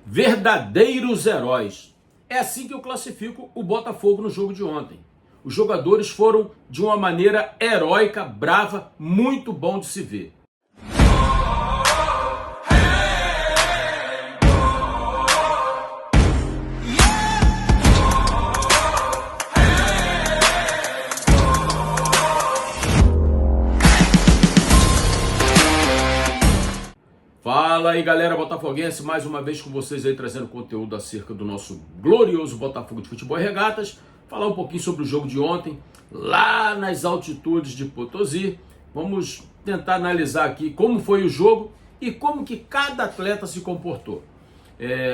Verdadeiros heróis. É assim que eu classifico o Botafogo no jogo de ontem. Os jogadores foram de uma maneira heróica, brava, muito bom de se ver. Fala aí, galera botafoguense, mais uma vez com vocês aí trazendo conteúdo acerca do nosso glorioso Botafogo de Futebol e Regatas. Falar um pouquinho sobre o jogo de ontem, lá nas altitudes de Potosí. Vamos tentar analisar aqui como foi o jogo e como que cada atleta se comportou.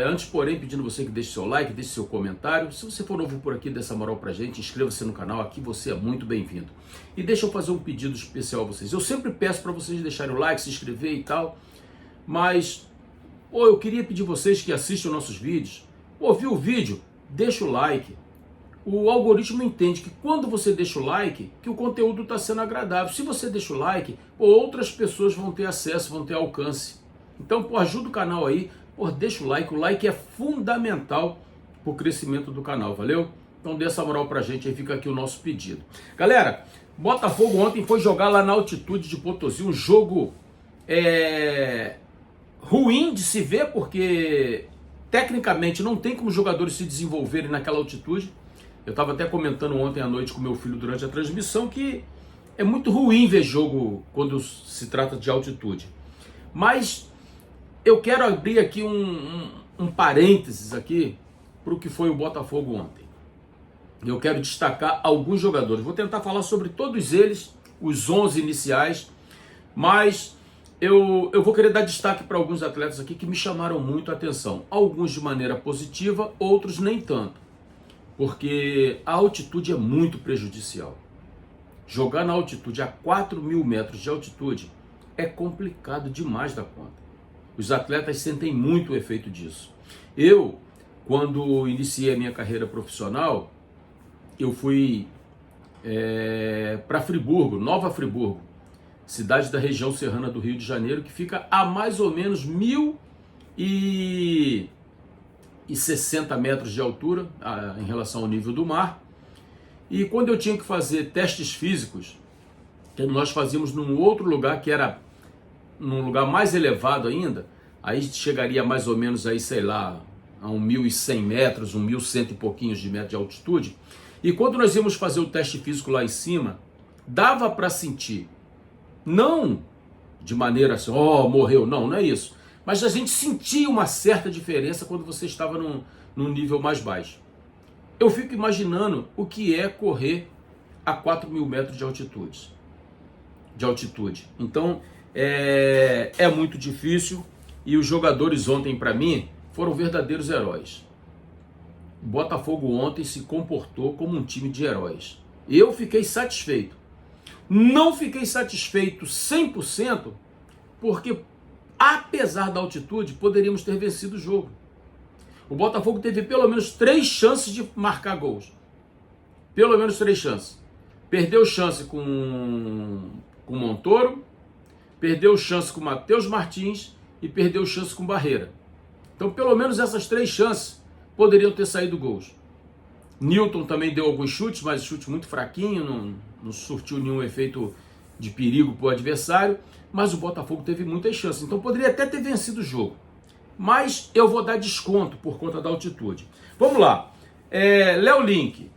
Antes, porém, pedindo você que deixe seu like, deixe seu comentário. Se você for novo por aqui, dê essa moral pra gente, inscreva-se no canal, aqui você é muito bem-vindo. E deixa eu fazer um pedido especial a vocês. Eu sempre peço para vocês deixarem o like, se inscrever e tal. Mas, eu queria pedir vocês que assistam nossos vídeos, viu o vídeo, deixa o like. O algoritmo entende que quando você deixa o like, que o conteúdo está sendo agradável. Se você deixa o like, outras pessoas vão ter acesso, vão ter alcance. Então, ajuda o canal aí, deixa o like é fundamental para o crescimento do canal, valeu? Então dê essa moral pra gente, aí fica aqui o nosso pedido. Galera, Botafogo ontem foi jogar lá na altitude de Potosí, um jogo ruim de se ver, porque tecnicamente não tem como os jogadores se desenvolverem naquela altitude. Eu estava até comentando ontem à noite com meu filho durante a transmissão que é muito ruim ver jogo quando se trata de altitude. Mas eu quero abrir aqui um parênteses aqui para o que foi o Botafogo ontem. Eu quero destacar alguns jogadores. Vou tentar falar sobre todos eles, os 11 iniciais, mas eu vou querer dar destaque para alguns atletas aqui que me chamaram muito a atenção. Alguns de maneira positiva, outros nem tanto. Porque a altitude é muito prejudicial. Jogar na altitude, a 4.000 metros de altitude, é complicado demais da conta. Os atletas sentem muito o efeito disso. Eu, quando iniciei a minha carreira profissional, eu fui para Friburgo, Nova Friburgo, cidade da região serrana do Rio de Janeiro, que fica a mais ou menos 1.060 metros de altura em relação ao nível do mar. E quando eu tinha que fazer testes físicos, que nós fazíamos num outro lugar, que era num lugar mais elevado ainda, aí chegaria mais ou menos aí, sei lá, a 1.100 metros, 1.100 e pouquinhos de metros de altitude. E quando nós íamos fazer o teste físico lá em cima, dava para sentir, não de maneira assim, morreu, não é isso. Mas a gente sentia uma certa diferença quando você estava num nível mais baixo. Eu fico imaginando o que é correr a 4.000 metros de altitude. Então, é muito difícil e os jogadores ontem, para mim, foram verdadeiros heróis. O Botafogo ontem se comportou como um time de heróis. Eu fiquei satisfeito. Não fiquei satisfeito 100%, porque apesar da altitude, poderíamos ter vencido o jogo. O Botafogo teve pelo menos 3 chances de marcar gols. Pelo menos 3 chances. Perdeu chance com o Montoro, perdeu chance com o Matheus Martins e perdeu chance com o Barreira. Então, pelo menos essas 3 chances poderiam ter saído gols. Newton também deu alguns chutes, mas chute muito fraquinho, não surtiu nenhum efeito de perigo para o adversário, mas o Botafogo teve muitas chances, então poderia até ter vencido o jogo. Mas eu vou dar desconto por conta da altitude. Vamos lá. Léo Link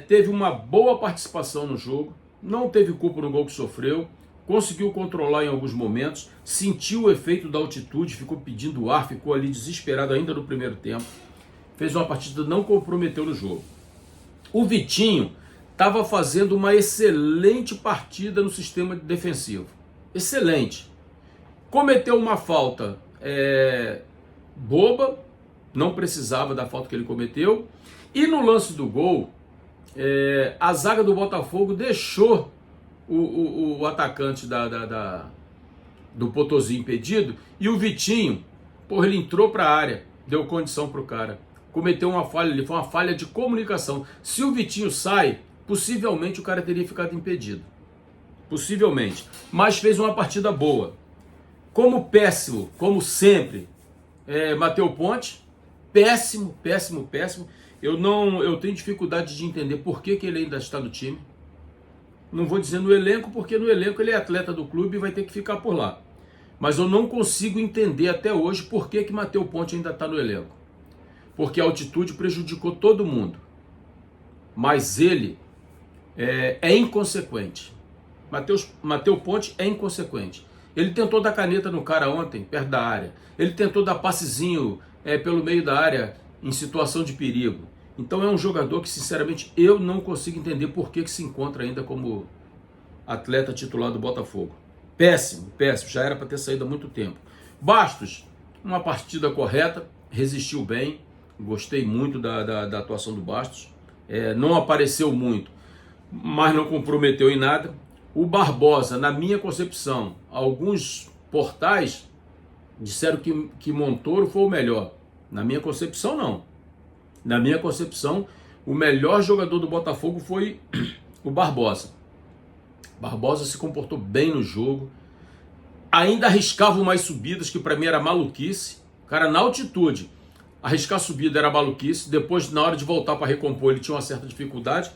teve uma boa participação no jogo, não teve culpa no gol que sofreu, conseguiu controlar em alguns momentos, sentiu o efeito da altitude, ficou pedindo ar, ficou ali desesperado ainda no primeiro tempo. Fez uma partida, não comprometeu no jogo. O Vitinho estava fazendo uma excelente partida no sistema defensivo. Excelente. Cometeu uma falta boba, não precisava da falta que ele cometeu. E no lance do gol, a zaga do Botafogo deixou o atacante do Potosí impedido. E o Vitinho, ele entrou para a área, deu condição para o cara. Cometeu uma falha ali, foi uma falha de comunicação. Se o Vitinho sai, possivelmente o cara teria ficado impedido. Possivelmente. Mas fez uma partida boa. Como péssimo, como sempre, Matheus Ponte, péssimo, péssimo, péssimo. Eu tenho dificuldade de entender por que ele ainda está no time. Não vou dizer no elenco, porque no elenco ele é atleta do clube e vai ter que ficar por lá. Mas eu não consigo entender até hoje por que Matheus Ponte ainda está no elenco. Porque a altitude prejudicou todo mundo. Mas ele é inconsequente. Matheus Ponte é inconsequente. Ele tentou dar caneta no cara ontem, perto da área. Ele tentou dar passezinho pelo meio da área em situação de perigo. Então é um jogador que, sinceramente, eu não consigo entender por que se encontra ainda como atleta titular do Botafogo. Péssimo, péssimo. Já era para ter saído há muito tempo. Bastos, uma partida correta, resistiu bem. Gostei muito da atuação do Bastos. Não apareceu muito, mas não comprometeu em nada. O Barbosa, na minha concepção, alguns portais disseram que Montoro foi o melhor. Na minha concepção, não. Na minha concepção, o melhor jogador do Botafogo foi o Barbosa. Barbosa se comportou bem no jogo. Ainda arriscava umas subidas, que para mim era maluquice. O cara, na altitude, arriscar subida era maluquice. Depois, na hora de voltar para recompor, ele tinha uma certa dificuldade.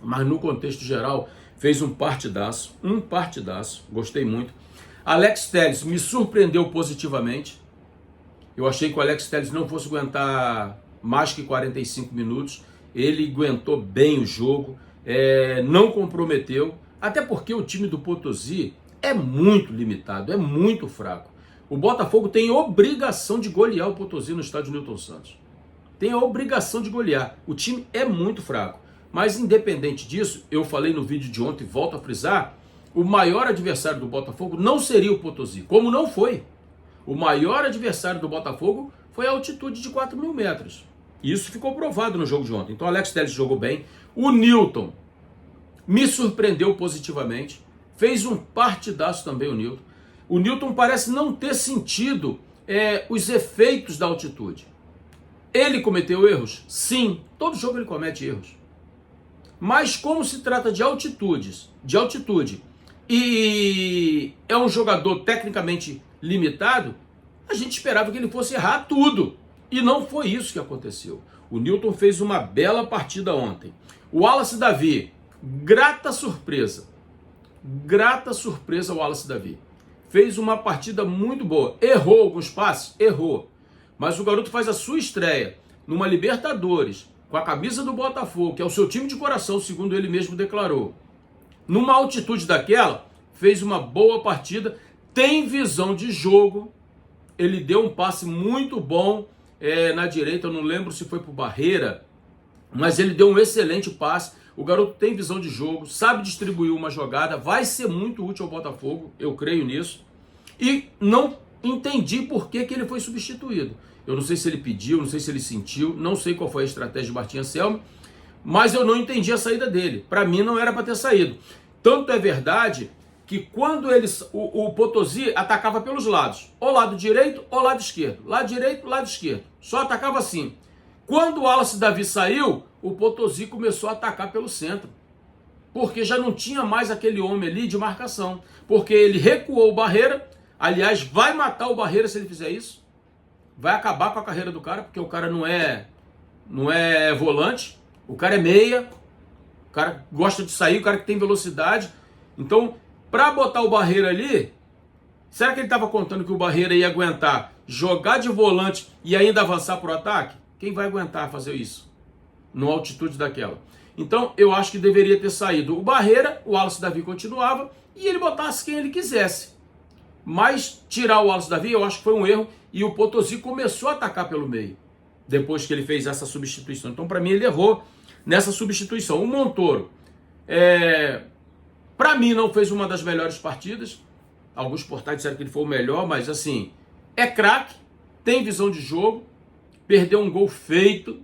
Mas no contexto geral, fez um partidaço. Gostei muito. Alex Telles me surpreendeu positivamente. Eu achei que o Alex Telles não fosse aguentar mais que 45 minutos. Ele aguentou bem o jogo, não comprometeu. Até porque o time do Potosí é muito limitado, é muito fraco. O Botafogo tem obrigação de golear o Potosí no estádio Newton Santos. Tem a obrigação de golear. O time é muito fraco. Mas independente disso, eu falei no vídeo de ontem, volto a frisar, o maior adversário do Botafogo não seria o Potosí, como não foi. O maior adversário do Botafogo foi a altitude de 4.000 metros. Isso ficou provado no jogo de ontem. Então o Alex Telles jogou bem. O Newton me surpreendeu positivamente. Fez um partidaço também o Newton. O Newton parece não ter sentido os efeitos da altitude. Ele cometeu erros? Sim, todo jogo ele comete erros. Mas como se trata de altitude, e é um jogador tecnicamente limitado, a gente esperava que ele fosse errar tudo. E não foi isso que aconteceu. O Newton fez uma bela partida ontem. O Wallace Davi, grata surpresa o Wallace Davi. Fez uma partida muito boa. Errou alguns passes? Errou. Mas o garoto faz a sua estreia numa Libertadores, com a camisa do Botafogo, que é o seu time de coração, segundo ele mesmo declarou. Numa altitude daquela, fez uma boa partida, tem visão de jogo. Ele deu um passe muito bom na direita, eu não lembro se foi para o Barreira, mas ele deu um excelente passe. O garoto tem visão de jogo, sabe distribuir uma jogada, vai ser muito útil ao Botafogo, eu creio nisso. E não entendi por que ele foi substituído. Eu não sei se ele pediu, não sei se ele sentiu, não sei qual foi a estratégia de Martim Anselmi, mas eu não entendi a saída dele. Para mim não era para ter saído. Tanto é verdade que quando o Potosí atacava pelos lados, ou lado direito ou lado esquerdo, lado direito, lado esquerdo, só atacava assim. Quando o Wallace Davi saiu, o Potosí começou a atacar pelo centro, porque já não tinha mais aquele homem ali de marcação, porque ele recuou o Barreira. Aliás, vai matar o Barreira se ele fizer isso, vai acabar com a carreira do cara, porque o cara não é volante, o cara é meia, o cara gosta de sair, o cara que tem velocidade. Então, para botar o Barreira ali, será que ele estava contando que o Barreira ia aguentar jogar de volante e ainda avançar para o ataque? Quem vai aguentar fazer isso numa altitude daquela? Então, eu acho que deveria ter saído o Barreira, o Wallace Davi continuava e ele botasse quem ele quisesse. Mas tirar o Wallace Davi, eu acho que foi um erro, e o Potosí começou a atacar pelo meio, depois que ele fez essa substituição. Então, para mim, ele errou nessa substituição. O Montoro, para mim, não fez uma das melhores partidas. Alguns portais disseram que ele foi o melhor, mas assim, é craque, tem visão de jogo, perdeu um gol feito,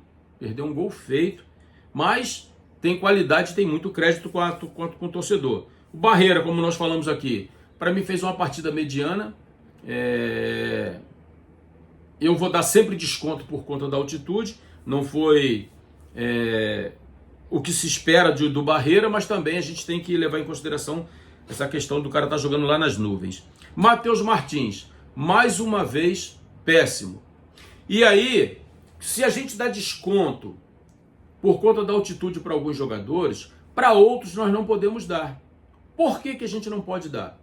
mas tem qualidade, tem muito crédito quanto com o torcedor. O Barreira, como nós falamos aqui, para mim fez uma partida mediana. Eu vou dar sempre desconto por conta da altitude. Não foi o que se espera do Barreira, mas também a gente tem que levar em consideração essa questão do cara estar jogando lá nas nuvens. Matheus Martins, mais uma vez, péssimo. E aí, se a gente dá desconto por conta da altitude para alguns jogadores, para outros nós não podemos dar. Por que a gente não pode dar?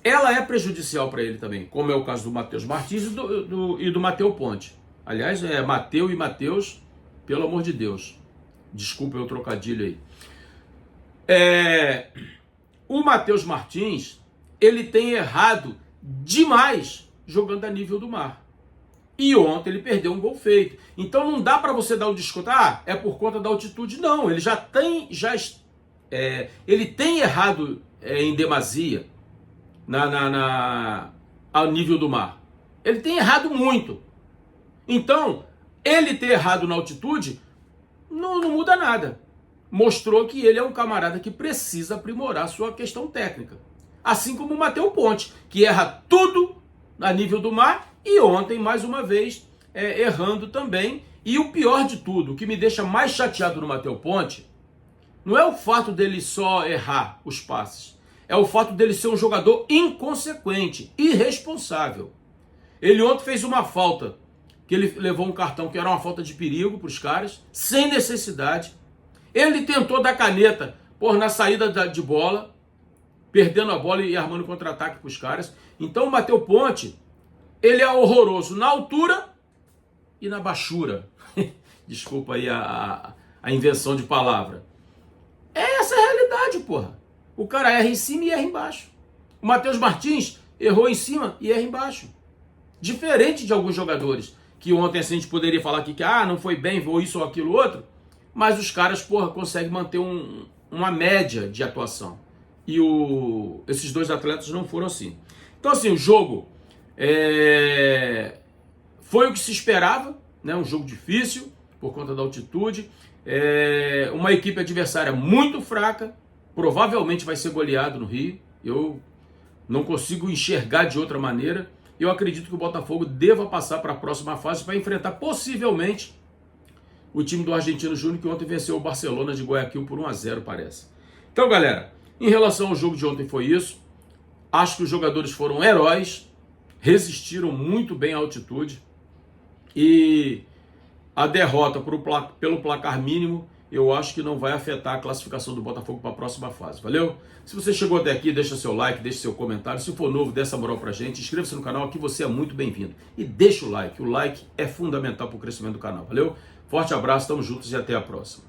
Ela é prejudicial para ele também, como é o caso do Matheus Martins e do Matheus Ponte. Aliás, é Matheus e Matheus, pelo amor de Deus. Desculpa o trocadilho aí. O Matheus Martins, ele tem errado demais jogando a nível do mar. E ontem ele perdeu um gol feito. Então não dá para você dar o desconto. Ah, é por conta da altitude. Não, ele ele tem errado em demasia ao nível do mar. Ele tem errado muito. Então, ele ter errado na altitude não muda nada. Mostrou que ele é um camarada que precisa aprimorar sua questão técnica. Assim como o Matheus Ponte, que erra tudo a nível do mar e ontem, mais uma vez, errando também. E o pior de tudo, o que me deixa mais chateado no Matheus Ponte, não é o fato dele só errar os passes, é o fato dele ser um jogador inconsequente, irresponsável. Ele ontem fez uma falta, que ele levou um cartão que era uma falta de perigo para os caras, sem necessidade. Ele tentou dar caneta na saída de bola, perdendo a bola e armando contra-ataque para os caras. Então o Matheus Ponte, ele é horroroso na altura e na baixura. Desculpa aí a invenção de palavra. É essa a realidade, porra. O cara erra em cima e erra embaixo. O Matheus Martins errou em cima e erra embaixo. Diferente de alguns jogadores, que ontem assim, a gente poderia falar aqui que não foi bem, ou isso ou aquilo outro, mas os caras, conseguem manter uma média de atuação. E esses dois atletas não foram assim. Então assim, o jogo foi o que se esperava, né? Um jogo difícil, por conta da altitude. Uma equipe adversária muito fraca, provavelmente vai ser goleado no Rio. Eu não consigo enxergar de outra maneira. Eu acredito que o Botafogo deva passar para a próxima fase para enfrentar possivelmente o time do Argentino Júnior, que ontem venceu o Barcelona de Guayaquil por 1-0, parece. Então, galera, em relação ao jogo de ontem foi isso. Acho que os jogadores foram heróis, resistiram muito bem à altitude. E a derrota pelo placar mínimo, eu acho que não vai afetar a classificação do Botafogo para a próxima fase. Valeu? Se você chegou até aqui, deixa seu like, deixa seu comentário. Se for novo, dê essa moral pra gente. Inscreva-se no canal, aqui você é muito bem-vindo. E deixa o like é fundamental para o crescimento do canal. Valeu? Forte abraço, tamo juntos e até a próxima.